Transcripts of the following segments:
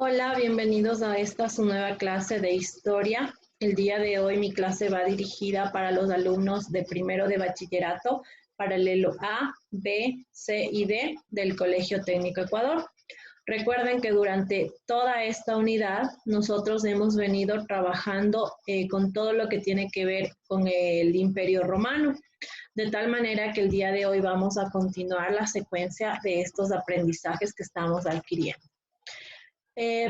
Hola, bienvenidos a esta su nueva clase de historia. El día de hoy mi clase va dirigida para los alumnos de primero de bachillerato, paralelo A, B, C y D del Colegio Técnico Ecuador. Recuerden que durante toda esta unidad nosotros hemos venido trabajando con todo lo que tiene que ver con el Imperio Romano, de tal manera que el día de hoy vamos a continuar la secuencia de estos aprendizajes que estamos adquiriendo.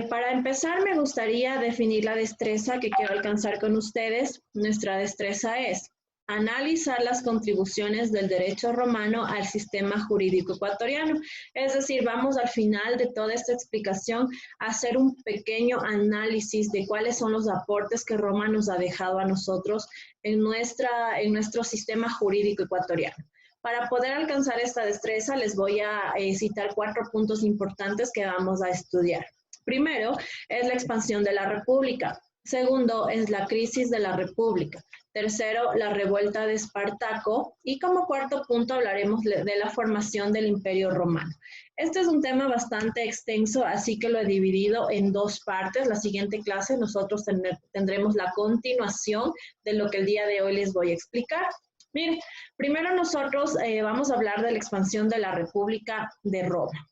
Para empezar, me gustaría definir la destreza que quiero alcanzar con ustedes. Nuestra destreza es analizar las contribuciones del derecho romano al sistema jurídico ecuatoriano. Es decir, vamos al final de toda esta explicación a hacer un pequeño análisis de cuáles son los aportes que Roma nos ha dejado a nosotros en nuestro sistema jurídico ecuatoriano. Para poder alcanzar esta destreza, les voy a citar 4 puntos importantes que vamos a estudiar. Primero, es la expansión de la República. Segundo, es la crisis de la República. Tercero, la revuelta de Espartaco. Y como cuarto punto hablaremos de la formación del Imperio Romano. Este es un tema bastante extenso, así que lo he dividido en 2 partes. La siguiente clase nosotros tendremos la continuación de lo que el día de hoy les voy a explicar. Miren, primero nosotros vamos a hablar de la expansión de la República de Roma.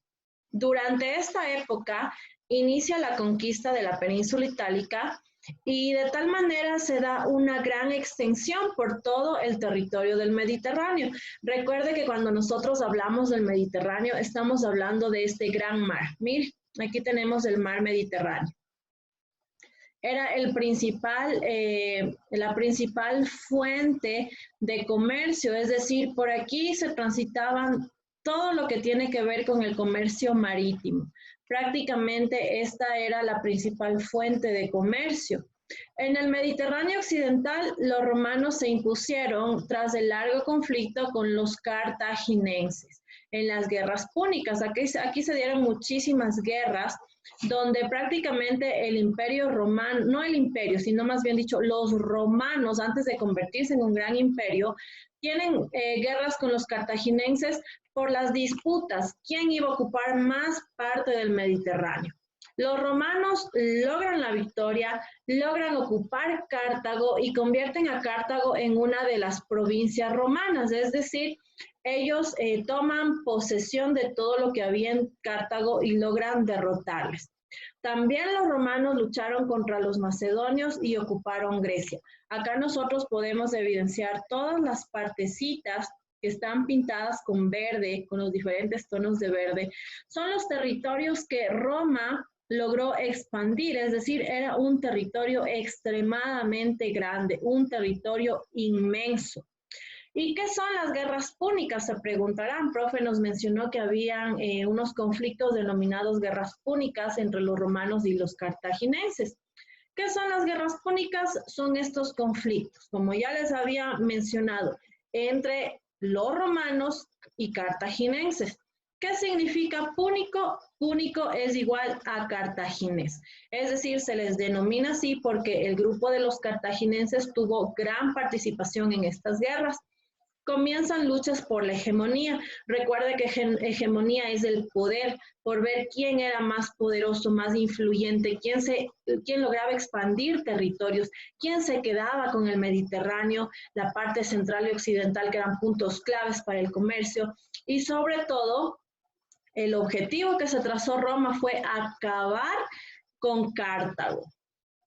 Durante esta época inicia la conquista de la península itálica y de tal manera se da una gran extensión por todo el territorio del Mediterráneo. Recuerde que cuando nosotros hablamos del Mediterráneo estamos hablando de este gran mar. Mire, aquí tenemos el mar Mediterráneo. Era la principal fuente de comercio, es decir, por aquí se transitaban todo lo que tiene que ver con el comercio marítimo. Prácticamente esta era la principal fuente de comercio. En el Mediterráneo occidental, los romanos se impusieron tras el largo conflicto con los cartaginenses en las guerras púnicas. Aquí se dieron muchísimas guerras donde prácticamente el imperio romano, no el imperio, sino más bien dicho, los romanos, antes de convertirse en un gran imperio, tienen guerras con los cartaginenses por las disputas, quién iba a ocupar más parte del Mediterráneo. Los romanos logran la victoria, logran ocupar Cartago y convierten a Cartago en una de las provincias romanas, es decir, ellos toman posesión de todo lo que había en Cartago y logran derrotarles. También los romanos lucharon contra los macedonios y ocuparon Grecia. Acá nosotros podemos evidenciar todas las partecitas que están pintadas con verde, con los diferentes tonos de verde. Son los territorios que Roma logró expandir, es decir, era un territorio extremadamente grande, un territorio inmenso. ¿Y qué son las guerras púnicas? Se preguntarán. Profe nos mencionó que habían unos conflictos denominados guerras púnicas entre los romanos y los cartagineses. ¿Qué son las guerras púnicas? Son estos conflictos, como ya les había mencionado, entre los romanos y cartaginenses. ¿Qué significa púnico? Púnico es igual a cartaginés. Es decir, se les denomina así porque el grupo de los cartaginenses tuvo gran participación en estas guerras. Comienzan luchas por la hegemonía. Recuerde que hegemonía es el poder, por ver quién era más poderoso, más influyente, quién lograba expandir territorios, quién se quedaba con el Mediterráneo, la parte central y occidental, que eran puntos claves para el comercio, y sobre todo, el objetivo que se trazó Roma fue acabar con Cartago.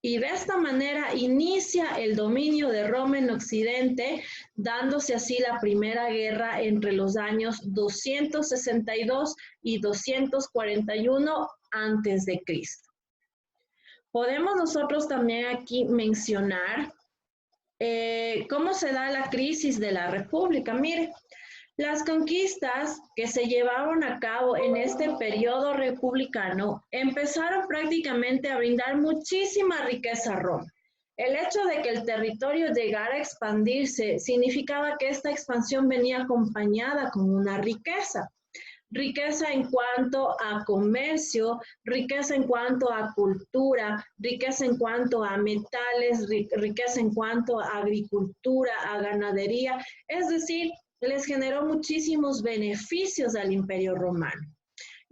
Y de esta manera inicia el dominio de Roma en Occidente, dándose así la primera guerra entre los años 262 y 241 a.C. Podemos nosotros también aquí mencionar cómo se da la crisis de la República. Mire, las conquistas que se llevaron a cabo en este periodo republicano empezaron prácticamente a brindar muchísima riqueza a Roma. El hecho de que el territorio llegara a expandirse significaba que esta expansión venía acompañada con una riqueza. Riqueza en cuanto a comercio, riqueza en cuanto a cultura, riqueza en cuanto a metales, riqueza en cuanto a agricultura, a ganadería, es decir, les generó muchísimos beneficios al Imperio Romano.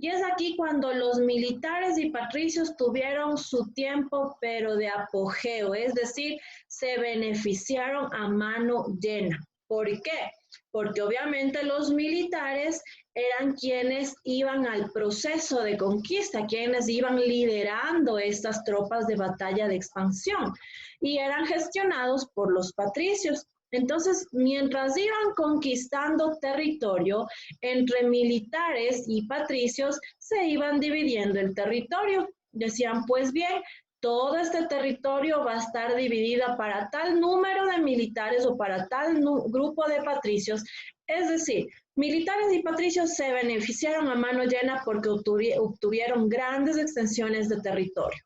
Y es aquí cuando los militares y patricios tuvieron su tiempo, pero de apogeo, es decir, se beneficiaron a mano llena. ¿Por qué? Porque obviamente los militares eran quienes iban al proceso de conquista, quienes iban liderando estas tropas de batalla de expansión y eran gestionados por los patricios. Entonces, mientras iban conquistando territorio, entre militares y patricios se iban dividiendo el territorio. Decían, pues bien, todo este territorio va a estar dividida para tal número de militares o para tal grupo de patricios. Es decir, militares y patricios se beneficiaron a mano llena porque obtuvieron grandes extensiones de territorio.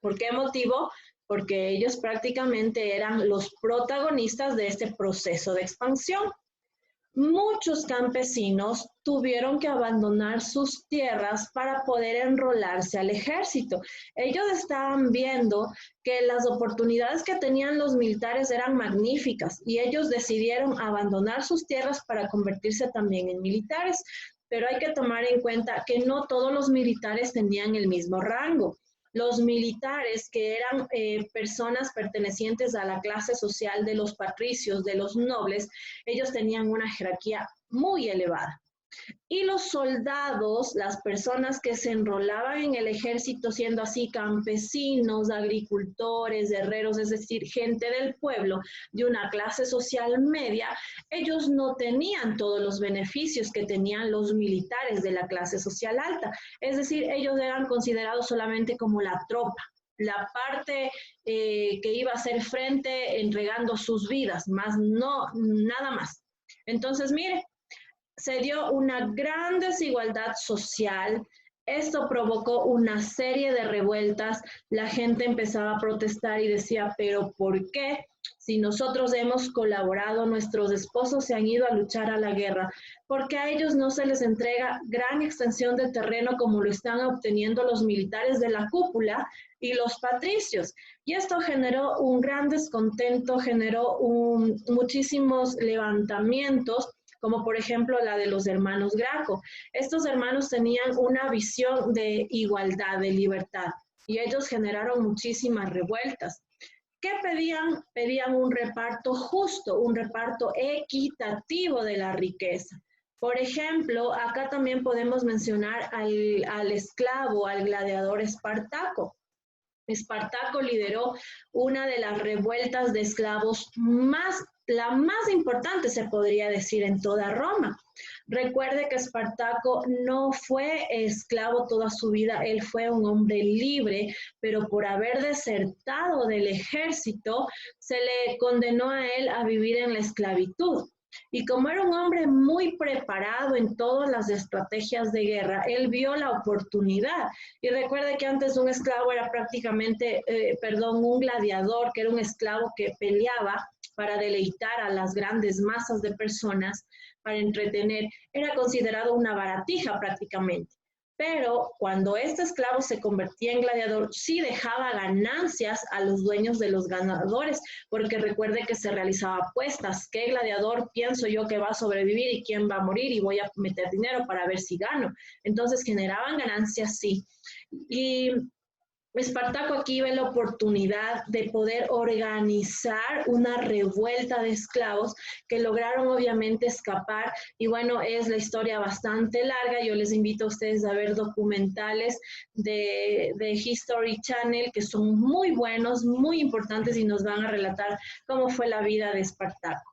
¿Por qué motivo? Porque ellos prácticamente eran los protagonistas de este proceso de expansión. Muchos campesinos tuvieron que abandonar sus tierras para poder enrolarse al ejército. Ellos estaban viendo que las oportunidades que tenían los militares eran magníficas y ellos decidieron abandonar sus tierras para convertirse también en militares. Pero hay que tomar en cuenta que no todos los militares tenían el mismo rango. Los militares, que eran personas pertenecientes a la clase social de los patricios, de los nobles, ellos tenían una jerarquía muy elevada. Y los soldados, las personas que se enrolaban en el ejército siendo así campesinos, agricultores, herreros, es decir, gente del pueblo de una clase social media, ellos no tenían todos los beneficios que tenían los militares de la clase social alta. Es decir, ellos eran considerados solamente como la tropa, la parte que iba a hacer frente entregando sus vidas, más no, nada más. Entonces, mire, se dio una gran desigualdad social. Esto provocó una serie de revueltas. La gente empezaba a protestar y decía, pero ¿por qué? Si nosotros hemos colaborado, nuestros esposos se han ido a luchar a la guerra, ¿por qué a ellos no se les entrega gran extensión de terreno como lo están obteniendo los militares de la cúpula y los patricios? Y esto generó un gran descontento, generó muchísimos levantamientos, como por ejemplo la de los hermanos Graco. Estos hermanos tenían una visión de igualdad, de libertad, y ellos generaron muchísimas revueltas. ¿Qué pedían? Pedían un reparto justo, un reparto equitativo de la riqueza. Por ejemplo, acá también podemos mencionar al esclavo, al gladiador Espartaco. Espartaco lideró una de las revueltas de esclavos la más importante, se podría decir, en toda Roma. Recuerde que Espartaco no fue esclavo toda su vida, él fue un hombre libre, pero por haber desertado del ejército, se le condenó a él a vivir en la esclavitud. Y como era un hombre muy preparado en todas las estrategias de guerra, él vio la oportunidad. Y recuerde que antes un esclavo era prácticamente, un gladiador, que era un esclavo que peleaba para deleitar a las grandes masas de personas, para entretener, era considerado una baratija prácticamente. Pero cuando este esclavo se convertía en gladiador, sí dejaba ganancias a los dueños de los ganadores, porque recuerde que se realizaba apuestas. ¿Qué gladiador pienso yo que va a sobrevivir y quién va a morir? Y voy a meter dinero para ver si gano. Entonces generaban ganancias, sí. Y Espartaco aquí ve la oportunidad de poder organizar una revuelta de esclavos que lograron obviamente escapar, y bueno, es la historia bastante larga. Yo les invito a ustedes a ver documentales de History Channel que son muy buenos, muy importantes, y nos van a relatar cómo fue la vida de Espartaco.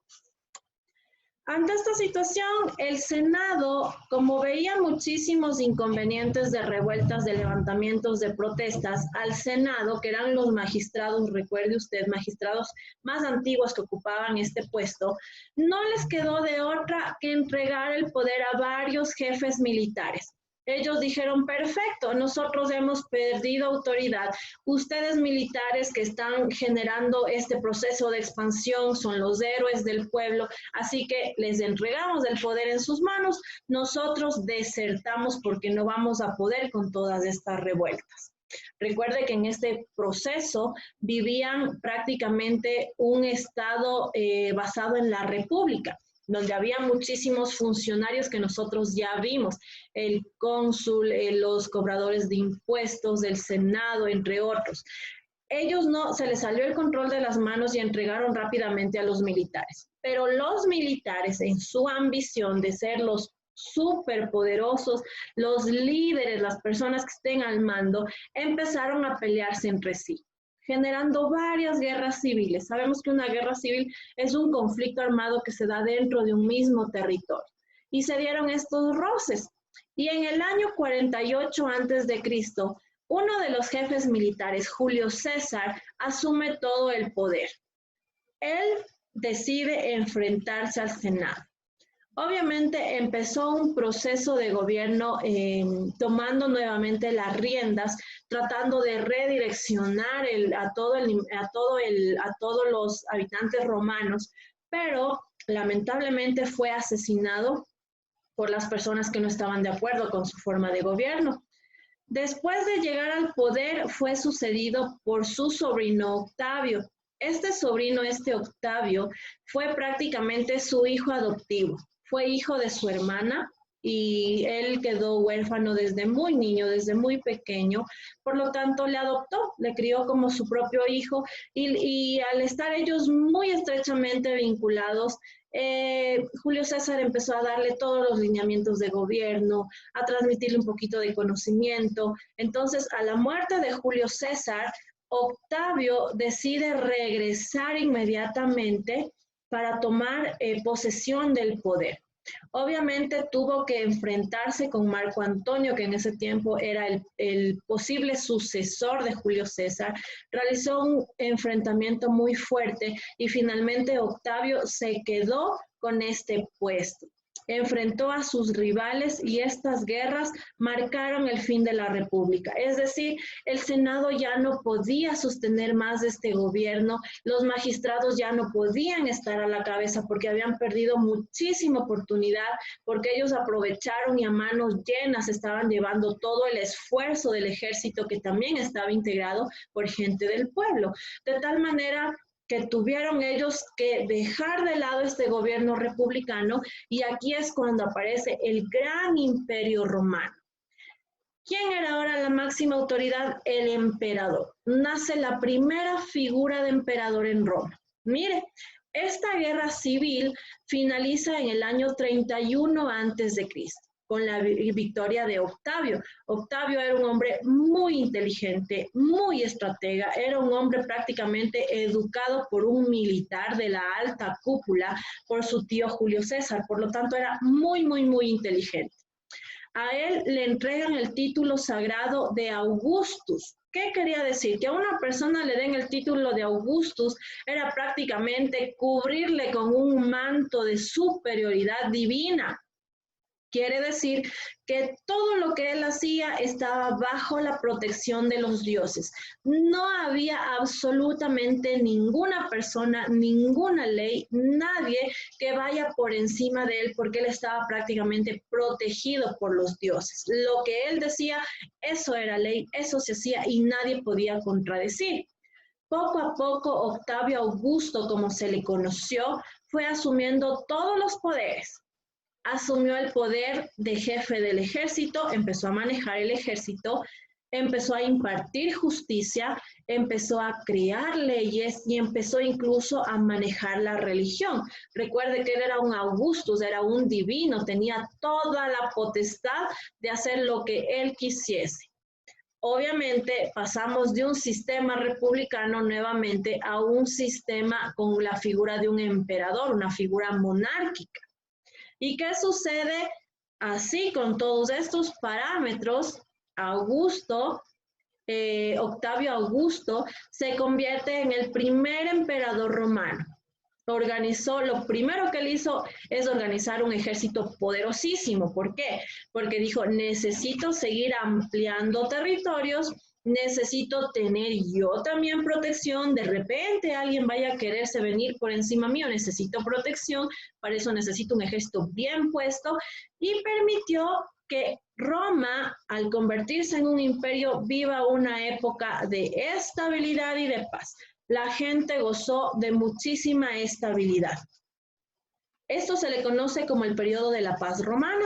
Ante esta situación, el Senado, como veía muchísimos inconvenientes de revueltas, de levantamientos, de protestas, al Senado, que eran los magistrados, recuerde usted, magistrados más antiguos que ocupaban este puesto, no les quedó de otra que entregar el poder a varios jefes militares. Ellos dijeron, perfecto, nosotros hemos perdido autoridad. Ustedes militares que están generando este proceso de expansión son los héroes del pueblo, así que les entregamos el poder en sus manos. Nosotros desertamos porque no vamos a poder con todas estas revueltas. Recuerde que en este proceso vivían prácticamente un estado basado en la república. donde había muchísimos funcionarios que nosotros ya vimos, el cónsul, los cobradores de impuestos, del Senado, entre otros. Ellos no, se les salió el control de las manos y entregaron rápidamente a los militares. Pero los militares, en su ambición de ser los superpoderosos, los líderes, las personas que estén al mando, empezaron a pelearse entre sí, generando varias guerras civiles. Sabemos que una guerra civil es un conflicto armado que se da dentro de un mismo territorio. Y se dieron estos roces. Y en el año 48 a.C., uno de los jefes militares, Julio César, asume todo el poder. Él decide enfrentarse al Senado. Obviamente empezó un proceso de gobierno tomando nuevamente las riendas, tratando de redireccionar a todos los habitantes romanos, pero lamentablemente fue asesinado por las personas que no estaban de acuerdo con su forma de gobierno. Después de llegar al poder, fue sucedido por su sobrino Octavio. Este sobrino, Octavio, fue prácticamente su hijo adoptivo. Fue hijo de su hermana y él quedó huérfano desde muy niño, desde muy pequeño. Por lo tanto, le adoptó, le crió como su propio hijo y al estar ellos muy estrechamente vinculados, Julio César empezó a darle todos los lineamientos de gobierno, a transmitirle un poquito de conocimiento. Entonces, a la muerte de Julio César, Octavio decide regresar inmediatamente para tomar posesión del poder. Obviamente tuvo que enfrentarse con Marco Antonio, que en ese tiempo era el posible sucesor de Julio César. Realizó un enfrentamiento muy fuerte y finalmente Octavio se quedó con este puesto. Enfrentó a sus rivales y estas guerras marcaron el fin de la República. Es decir, el Senado ya no podía sostener más este gobierno, los magistrados ya no podían estar a la cabeza porque habían perdido muchísima oportunidad, porque ellos aprovecharon y a manos llenas estaban llevando todo el esfuerzo del ejército que también estaba integrado por gente del pueblo. De tal manera que tuvieron ellos que dejar de lado este gobierno republicano y aquí es cuando aparece el gran imperio romano. ¿Quién era ahora la máxima autoridad? El emperador. Nace la primera figura de emperador en Roma. Mire, esta guerra civil finaliza en el año 31 a.C., con la victoria de Octavio. Octavio era un hombre muy inteligente, muy estratega, era un hombre prácticamente educado por un militar de la alta cúpula, por su tío Julio César, por lo tanto era muy inteligente. A él le entregan el título sagrado de Augustus. ¿Qué quería decir? Que a una persona le den el título de Augustus era prácticamente cubrirle con un manto de superioridad divina. Quiere decir que todo lo que él hacía estaba bajo la protección de los dioses. No había absolutamente ninguna persona, ninguna ley, nadie que vaya por encima de él porque él estaba prácticamente protegido por los dioses. Lo que él decía, eso era ley, eso se hacía y nadie podía contradecir. Poco a poco, Octavio Augusto, como se le conoció, fue asumiendo todos los poderes. Asumió el poder de jefe del ejército, empezó a manejar el ejército, empezó a impartir justicia, empezó a crear leyes y empezó incluso a manejar la religión. Recuerde que él era un Augustus, era un divino, tenía toda la potestad de hacer lo que él quisiese. Obviamente pasamos de un sistema republicano nuevamente a un sistema con la figura de un emperador, una figura monárquica. ¿Y qué sucede? Así, con todos estos parámetros, Octavio Augusto se convierte en el primer emperador romano. Lo primero que él hizo es organizar un ejército poderosísimo. ¿Por qué? Porque dijo, necesito seguir ampliando territorios, necesito tener yo también protección, de repente alguien vaya a quererse venir por encima mío, necesito protección, para eso necesito un ejército bien puesto, y permitió que Roma, al convertirse en un imperio, viva una época de estabilidad y de paz. La gente gozó de muchísima estabilidad. Esto se le conoce como el periodo de la paz romana.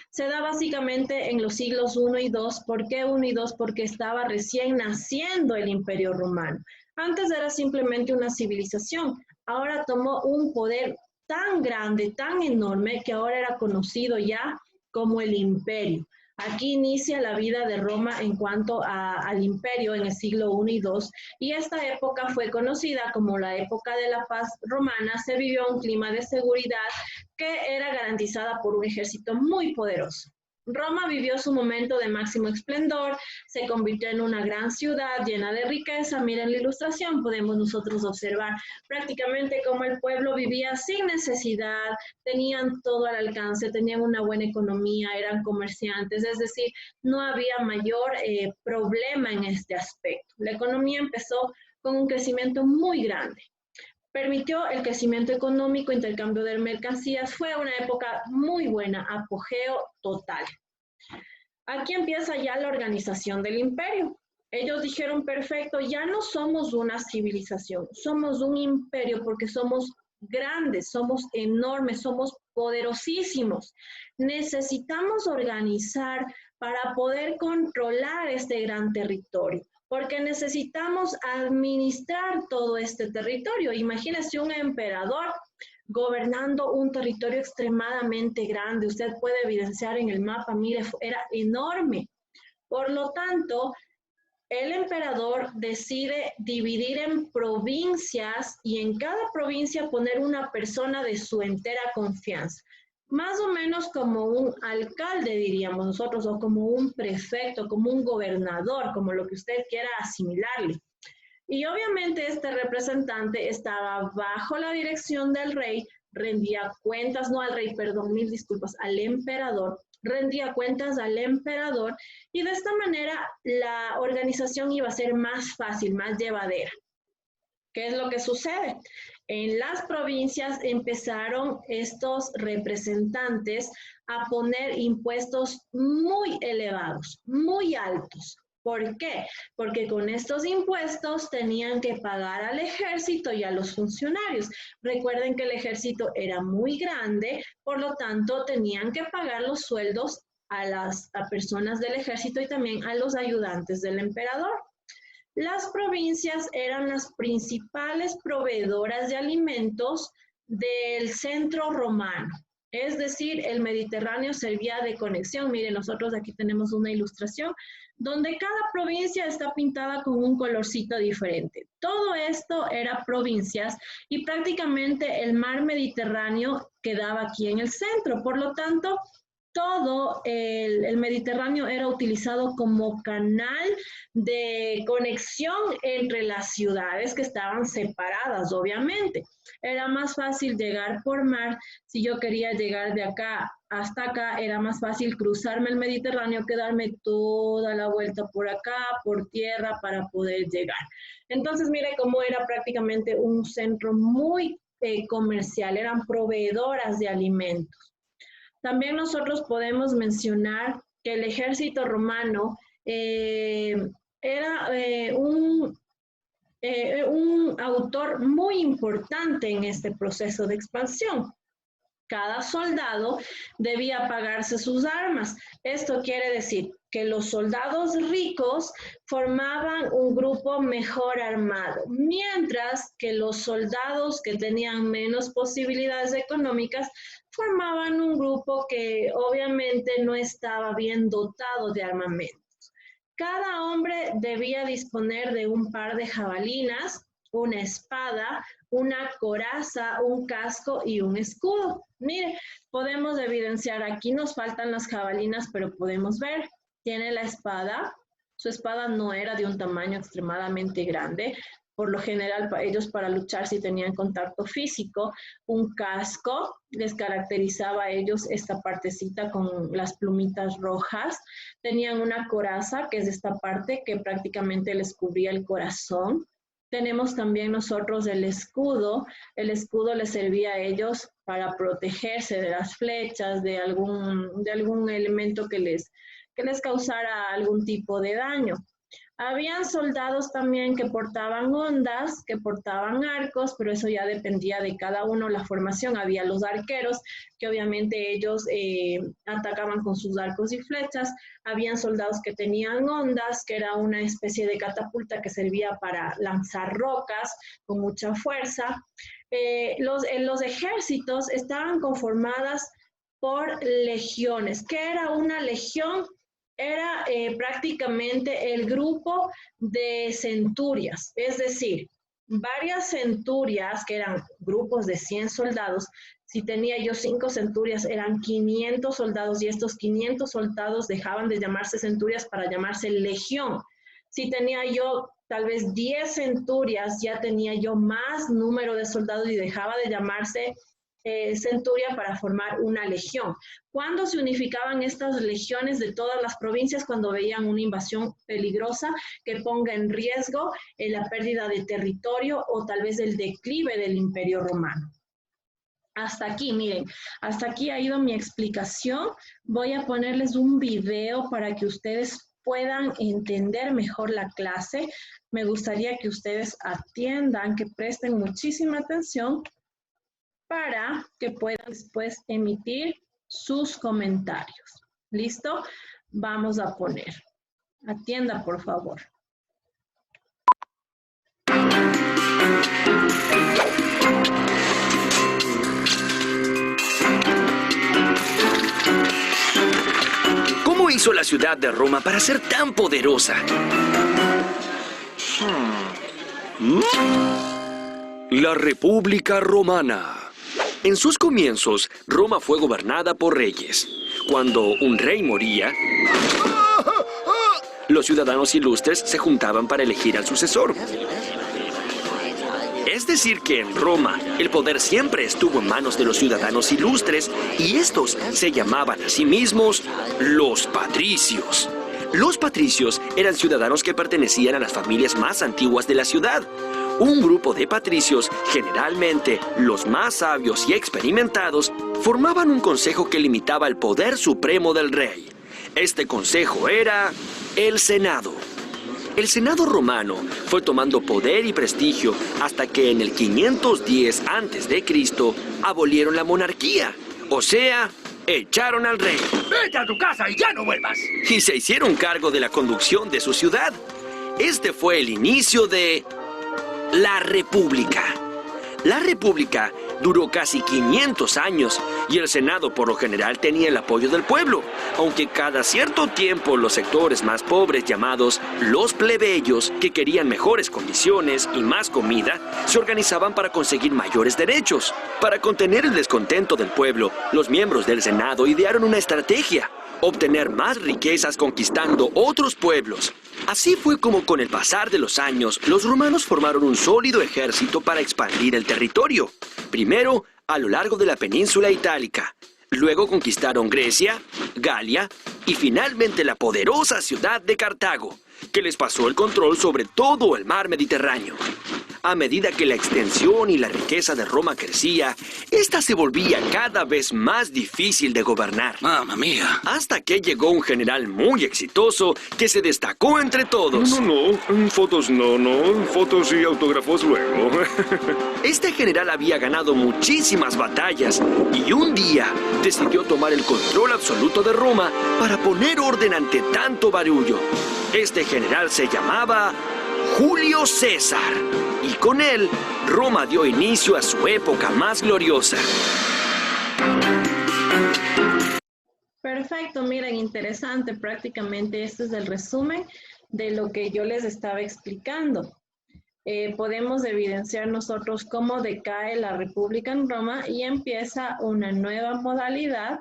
Se da básicamente en los siglos I y II. ¿Por qué I y II? Porque estaba recién naciendo el Imperio Romano. Antes era simplemente una civilización. Ahora tomó un poder tan grande, tan enorme, que ahora era conocido ya como el imperio. Aquí inicia la vida de Roma en cuanto al imperio en el siglo I y II, y esta época fue conocida como la época de la paz romana. Se vivió un clima de seguridad que era garantizada por un ejército muy poderoso. Roma vivió su momento de máximo esplendor, se convirtió en una gran ciudad llena de riqueza. Miren la ilustración, podemos nosotros observar prácticamente cómo el pueblo vivía sin necesidad, tenían todo al alcance, tenían una buena economía, eran comerciantes, es decir, no había mayor problema en este aspecto. La economía empezó con un crecimiento muy grande. Permitió el crecimiento económico, intercambio de mercancías. Fue una época muy buena, apogeo total. Aquí empieza ya la organización del imperio. Ellos dijeron, perfecto, ya no somos una civilización, somos un imperio porque somos grandes, somos enormes, somos poderosísimos. Necesitamos organizar para poder controlar este gran territorio, porque necesitamos administrar todo este territorio. Imagínese un emperador gobernando un territorio extremadamente grande. Usted puede evidenciar en el mapa, mire, era enorme. Por lo tanto, el emperador decide dividir en provincias y en cada provincia poner una persona de su entera confianza. Más o menos como un alcalde, diríamos nosotros, o como un prefecto, como un gobernador, como lo que usted quiera asimilarle. Y obviamente este representante estaba bajo la dirección del rey, rendía cuentas, no al rey, perdón, mil disculpas, al emperador, rendía cuentas al emperador, y de esta manera la organización iba a ser más fácil, más llevadera. ¿Qué es lo que sucede? En las provincias empezaron estos representantes a poner impuestos muy elevados, muy altos. ¿Por qué? Porque con estos impuestos tenían que pagar al ejército y a los funcionarios. Recuerden que el ejército era muy grande, por lo tanto tenían que pagar los sueldos a las personas del ejército y también a los ayudantes del emperador. Las provincias eran las principales proveedoras de alimentos del centro romano. Es decir, el Mediterráneo servía de conexión. Miren, nosotros aquí tenemos una ilustración donde cada provincia está pintada con un colorcito diferente. Todo esto era provincias y prácticamente el mar Mediterráneo quedaba aquí en el centro. Por lo tanto, todo el Mediterráneo era utilizado como canal de conexión entre las ciudades que estaban separadas, obviamente. Era más fácil llegar por mar. Si yo quería llegar de acá hasta acá, era más fácil cruzarme el Mediterráneo que darme toda la vuelta por acá, por tierra, para poder llegar. Entonces, mire cómo era prácticamente un centro muy comercial, eran proveedoras de alimentos. También nosotros podemos mencionar que el ejército romano era un autor muy importante en este proceso de expansión. Cada soldado debía pagarse sus armas. Esto quiere decir que los soldados ricos formaban un grupo mejor armado, mientras que los soldados que tenían menos posibilidades económicas formaban un grupo que obviamente no estaba bien dotado de armamento. Cada hombre debía disponer de un par de jabalinas, una espada, una coraza, un casco y un escudo. Mire, podemos evidenciar, aquí nos faltan las jabalinas, pero podemos ver, tiene la espada. Su espada no era de un tamaño extremadamente grande. Por lo general, ellos para luchar sí tenían contacto físico. Un casco les caracterizaba a ellos esta partecita con las plumitas rojas. Tenían una coraza, que es esta parte que prácticamente les cubría el corazón. Tenemos también nosotros el escudo. El escudo les servía a ellos para protegerse de las flechas, de algún elemento que les causara algún tipo de daño. Habían soldados también que portaban ondas, que portaban arcos, pero eso ya dependía de cada uno, la formación. Había los arqueros, que obviamente ellos atacaban con sus arcos y flechas. Habían soldados que tenían ondas, que era una especie de catapulta que servía para lanzar rocas con mucha fuerza. Los ejércitos estaban conformadas por legiones. ¿Qué era una legión? Era prácticamente el grupo de centurias, es decir, varias centurias, que eran grupos de 100 soldados. Si tenía yo 5 centurias, eran 500 soldados, y estos 500 soldados dejaban de llamarse centurias para llamarse legión. Si tenía yo tal vez 10 centurias, ya tenía yo más número de soldados y dejaba de llamarse centuria para formar una legión. ¿Cuándo se unificaban estas legiones de todas las provincias? Cuando veían una invasión peligrosa que ponga en riesgo la pérdida de territorio o tal vez el declive del Imperio Romano. Hasta aquí, miren, hasta aquí ha ido mi explicación. Voy a ponerles un video para que ustedes puedan entender mejor la clase. Me gustaría que ustedes atiendan, que presten muchísima atención para que puedan después emitir sus comentarios. ¿Listo? Vamos a poner. Atienda, por favor. ¿Cómo hizo la ciudad de Roma para ser tan poderosa? La República Romana. En sus comienzos, Roma fue gobernada por reyes. Cuando un rey moría, los ciudadanos ilustres se juntaban para elegir al sucesor. Es decir que en Roma, el poder siempre estuvo en manos de los ciudadanos ilustres y estos se llamaban a sí mismos los patricios. Los patricios eran ciudadanos que pertenecían a las familias más antiguas de la ciudad. Un grupo de patricios, generalmente los más sabios y experimentados, formaban un consejo que limitaba el poder supremo del rey. Este consejo era el Senado. El Senado romano fue tomando poder y prestigio hasta que en el 510 a.C. abolieron la monarquía, o sea, echaron al rey. ¡Vete a tu casa y ya no vuelvas! Y se hicieron cargo de la conducción de su ciudad. Este fue el inicio de la República. La República duró casi 500 años y el Senado por lo general tenía el apoyo del pueblo, aunque cada cierto tiempo los sectores más pobres llamados los plebeyos, que querían mejores condiciones y más comida, se organizaban para conseguir mayores derechos. Para contener el descontento del pueblo, los miembros del Senado idearon una estrategia: obtener más riquezas conquistando otros pueblos. Así fue como con el pasar de los años, los romanos formaron un sólido ejército para expandir el territorio. Primero, a lo largo de la península itálica. Luego conquistaron Grecia, Galia y finalmente la poderosa ciudad de Cartago, que les pasó el control sobre todo el mar Mediterráneo. A medida que la extensión y la riqueza de Roma crecía, esta se volvía cada vez más difícil de gobernar. ¡Mamma mía! Hasta que llegó un general muy exitoso que se destacó entre todos. No, fotos no, fotos y autógrafos luego. Este general había ganado muchísimas batallas y un día decidió tomar el control absoluto de Roma para poner orden ante tanto barullo. Este general se llamaba Julio César, y con él, Roma dio inicio a su época más gloriosa. Perfecto, miren, interesante. Prácticamente este es el resumen de lo que yo les estaba explicando. Podemos evidenciar nosotros cómo decae la República en Roma y empieza una nueva modalidad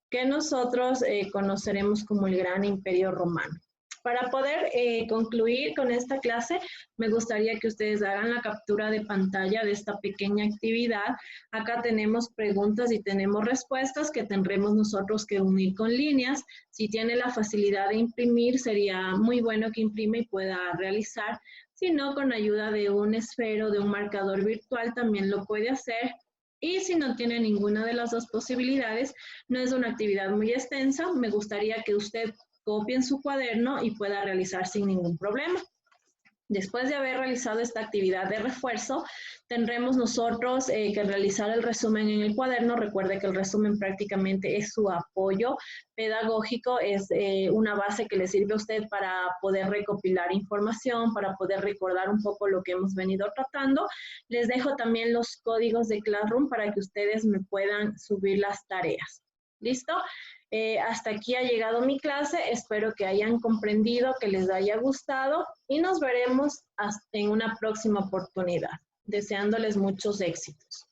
que nosotros conoceremos como el Gran Imperio Romano. Para poder concluir con esta clase, me gustaría que ustedes hagan la captura de pantalla de esta pequeña actividad. Acá tenemos preguntas y tenemos respuestas que tendremos nosotros que unir con líneas. Si tiene la facilidad de imprimir, sería muy bueno que imprime y pueda realizar. Si no, con ayuda de un esfero, de un marcador virtual, también lo puede hacer. Y si no tiene ninguna de las dos posibilidades, no es una actividad muy extensa, me gustaría que usted copie en su cuaderno y pueda realizar sin ningún problema. Después de haber realizado esta actividad de refuerzo, tendremos nosotros que realizar el resumen en el cuaderno. Recuerde que el resumen prácticamente es su apoyo pedagógico, es una base que le sirve a usted para poder recopilar información, para poder recordar un poco lo que hemos venido tratando. Les dejo también los códigos de Classroom para que ustedes me puedan subir las tareas. ¿Listo? Hasta aquí ha llegado mi clase, espero que hayan comprendido, que les haya gustado y nos veremos en una próxima oportunidad, deseándoles muchos éxitos.